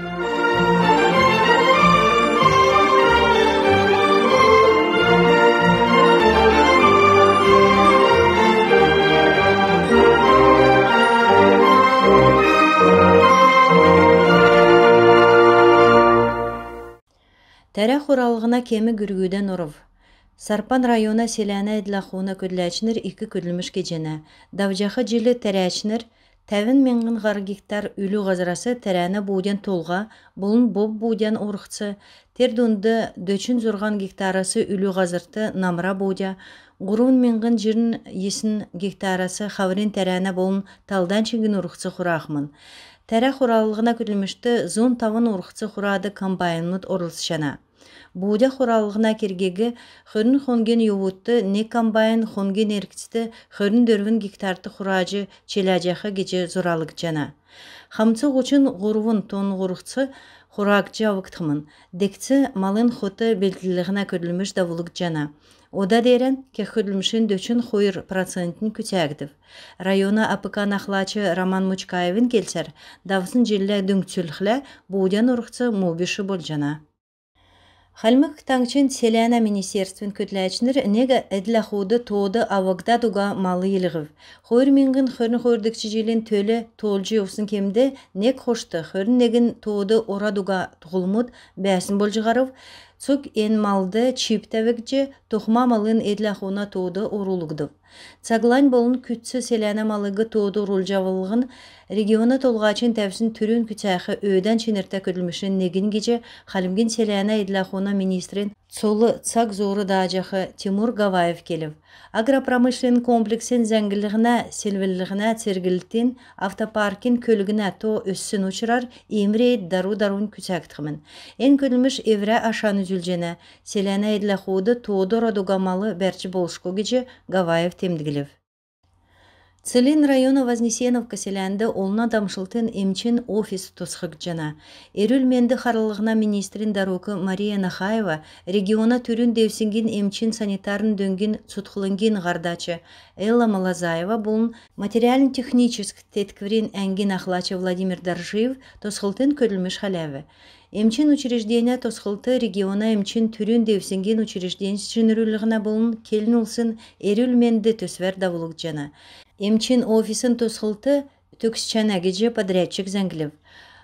Тәрә хуралығына кемі гүргүден оров. Сарпан района селяна эдлахуна көдләчнер 2 көдліміш кечені. Давжақы жилі тәрәчнер тәвін менгін ғар гектар үлі ғазырасы тәрәні буден толға, бұлын боб буден орықцы, тердунды дөчін зұрған гектарасы үлі ғазырты намра будя, ғұрун менгін жирін есін гектарасы хаврин тәрәні болын талдан чегін орықцы құрақмын. Тәрә хуралығына көдлімішті зон тавын орықцы құрады комбайнмыт орылсышана. Будя хуралығына кергегі хөрін хонген ювутты не комбайн хонген еркісті хөрін дөрвін гектарты хурajı челяжақы гече зұралық жана. Хамцы ғучын ғұрвын тон ғұрықцы хуракчы авықтымын. Декці малын хоты белгілігіна көдліміш давылық жана. Ода дерен кехөдлімшін дөчін хойыр процентін күтәгдів. Района апыкан ахлачы Роман Мучкаевын келсер, давсын желі дүңтсүлхлі будян ұрықцы мобиші бол жана. Халмык таңчын селяна министерствен көтләчнер неге эдлахуды тоды авагда дуга малы елігів. Хойр мингін хөрін хойрдікчі желін төлі толжы осын кемді нек хошты хөрін неген тоды ора дуга тұғылмыд бәсін бол жығарып, цук ен малды чиптәвікчі тұхма малын эдлахуна тоды орулығды. Цаглань болын күтсі селяна малығы тоды орулжавылығын регионы толғачын тәвсін түрін күтәқі өйден ченерті көділмішін неген гече қалымген селяна эдлахуна министрин Цолы цак зоры дажақы Тимур Гаваев келіп. Агропромышлен комплексен зәңгілігіна, селвілігіна цергілттен автопаркин көлігіна то өссін ұчырар, емре дару-дарун күтәктімін. Ен көліміш евре ашан үзілжені, селяна эдлахуды тоды радугамалы бәрчі болшко гече Гаваев темдігілів. Целин района Вознесеновка селянды олна дамшылтын емчин офис тосқық жана. Эрүл менді қарылығына министрин даруқы Мария Нахаева региона түрін девсінген емчин санитарын дөнген цутқылынген ғардачы Элла Малазаева болын материален-техническі теткврен әнген ақлачы Владимир Даржиев тосқылтын көділміш халявы. Емчин учреждения тосқылты региона емчин түрін девсінген учрежден жынырылығына болын келін олсын эрүл менді төсвер давылық жана. Емчин офисын тосқылты төксчан әгеже подрядчик зәңгілів.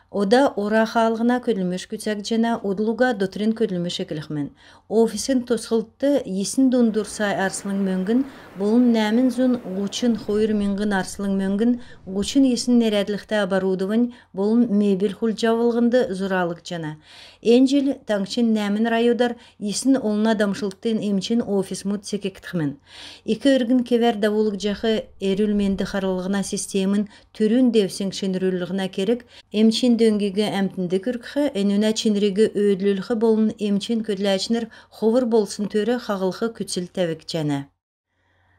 Ода ора халғына көділмеш күтсәк жана удылуға дотрин көділмеш екіліқмен. Офисын тосқылты есін дондурсай арсылың мөңгін, болын нәмін зұн ғучын хойыр мөңгін арсылың мөңгін, ғучын есін нерәділікті оборудован, болын мебел хұлжавылғынды зұралық жана. Энжел таңчын нәмін райодар есін олна дамшылықтен емчин офис мұт секектіқмен. Екі өргін кевер давулық жақы әрілменді қарылығына системін түрін девсің шынырылығына керек, емчин дөнгеге әмтінді күркхі, әнуна чынрегі өйділілігі болын емчин көдләчінір ховыр болсын төрі қағылқы күтсіл тәвік жәні.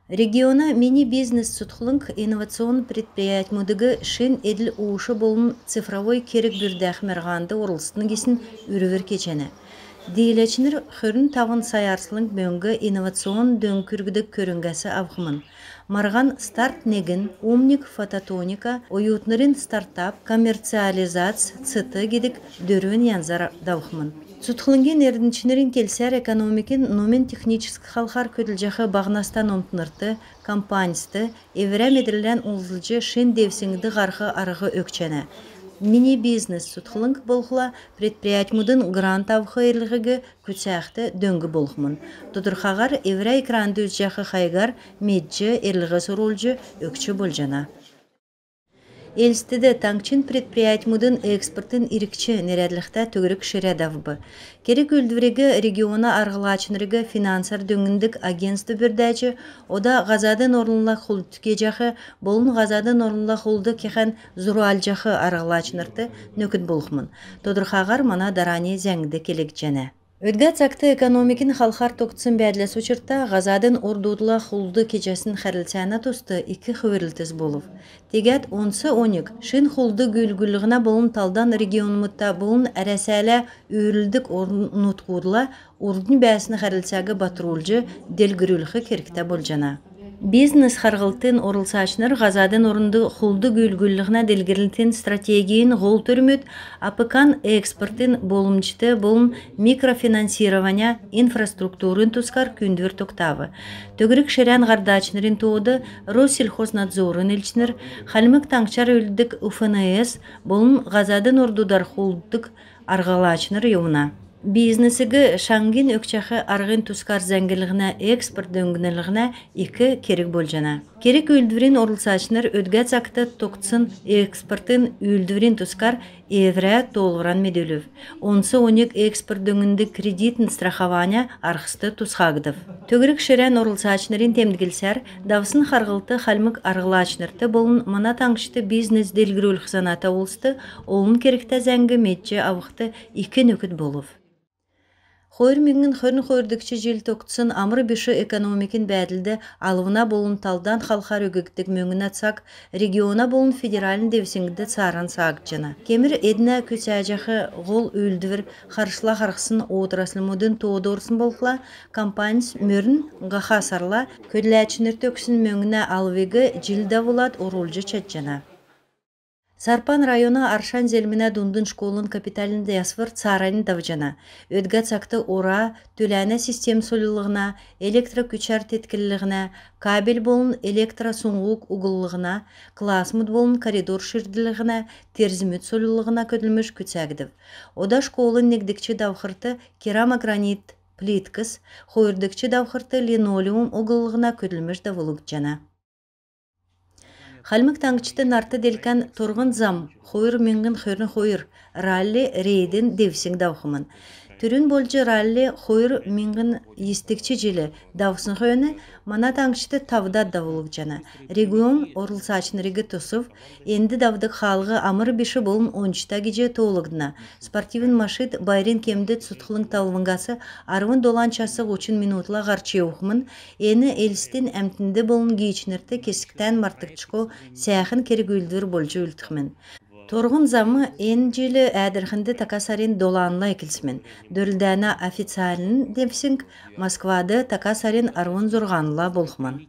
Региона мини-бизнес сұтқылынг инновацион предприять мұдығы шын еділ уышы болын цифровой керек бүрдәқ мәрғанды орылыстың кесін үрівір кечені. Дейләчінір хүрін тавын сайарсылың мөңгі инновацион дөңкүргідік көрінгәсі авғымын. Марған старт неген, умник фототоника, ойутнырын стартап, коммерциализац, цыты гедік дөрін янзар дауғымын. Цутқылынген ердіншінерін келсер экономикин номен техническі қалқар көділжақы бағнастан омтынырты, компанисты, еврә медрілен ұлзылжы шын девсіңді ғарқы арғы өкчені. Мини-бизнес сұтқылынг болғыла предприятмудын грант авқы ерлігі күтсәқті дөңгі болғымын. Тұдырқағар еврә экранды үзжақы қайгар меджі ерлігі сұрулжы өкчі болжана. Элстіді таңчын предприятмудын экспортын ирікчі нерәділікті түгірік шырадавбы. Керек өлдіврегі региона арғылачынырығы финансар дөңіндік агентсті бірдәчі, ода ғазадын орынла құлдыке жақы, болын ғазадын орынла құлды кехан зұру алжақы арғылачынырды нөкіт болғымын. Тодырқағар мана дарани зәңді келек жәні. Өдгі цақты экономикин халқар тоқтсын бәділес ұчырта ғазадын ордудыла құлды кечесін қәрілсәна тосты 2 қөвірілтіз болып. Тегет 10-12 шын құлды гүлгүлігіна болын талдан регионымытта болын әрәсәлі өрілдік орнутқудыла ордың бәсіні қәрілсәгі батырулжы делгүрілігі керікті бол жана. Бизнес харгылтын орылсачныр газадын орынды хулды гүлгүллігіне делгерілтін стратегиyin гол түрмүт апыкан экспортын болумчты болун микрофинансирования инфраструктурын тускар күндүр токтавы. Төгірік шерян гардачнырын тооды Россельхознадзорын элчныр, халмык таңчар өлдік УФНС болун газадын ордудар хулдык аргалачныр юна. Бизнесігі шаңгин өкчахы арғын тускар зәңгілігіне экспорт дөңгінілігіне екі керек болжана. Керек үлдвірін орылсачныр өдгәт акты тоқтсын экспортын үлдвірін тускар еврэ толғыран меделів. Онсы оник экспорт дөңінді кредитін страхования арқысты тусхагдыв. Төгірік шерен орылсачнырын темдігілсәр, давсын харғылты халмык арғылачнырты болын мына таңшты бизнес делгірül қызаната олсты, олын керекті зәңгі метче авықты екі нөкіт болув. Хойр миңін хөрін хойрдікчі жел тоқтсын амыр біші экономикін бәділді алуына болын талдан халқар өгіктік мөңін атсақ, региона болын федералін девсіңді царан сағытчына. Кемір едіне көсәжіғі ғол өлдівір қаршыла қарқысын отырасылмудың тоғды орсын болқыла, компанияс мөрін ғаха сарла, көділәчінір төксін мөңіне алвегі жилда болат орулжы чатчана. Сарпан района Аршан зелміне дундын школын капиталінде ясвыр царайын давжана. Өдгі цақты ора, төләні систем солылығына, электрокүчар теткілігіне, кабель болын электросуңғук угыллығына, классмыд болын коридор ширділігіне, терзімет солылығына көділміш күтсәгдів. Ода школын негдікчі давқырты керамогранит плиткіс, хойырдікчі давқырты линолеум угыллығына көділміш давылық жана. Халмык таңчыты нарты делкен торғын зам, хойыр менгін хөрін хойыр, ралли рейдін девсің дауқымын. Түрін болжы ралли хойыр менгін естікчі желі даусын хойыны мана таңчыты тавда давылық жана. Регион орылсачын реги тосып, енді давдық халғы амыр беші болын 13-та геже тоғылығдына. Спортивін машит байрен кемді сұтқылың тавылыңғасы арвын доланчасы 30 минутла ғарчы оқымын, ені елістен әмтінді болын гейчінірті кесіктен мартықчықо сәяхын керек үлдір болжы үлтіқмен. Торғын замы ен желі әдірхінді такасарин доланла екілсімен. Дөрілдәні официалін депсінг Москвады такасарин арвын зұрғанла болқыман.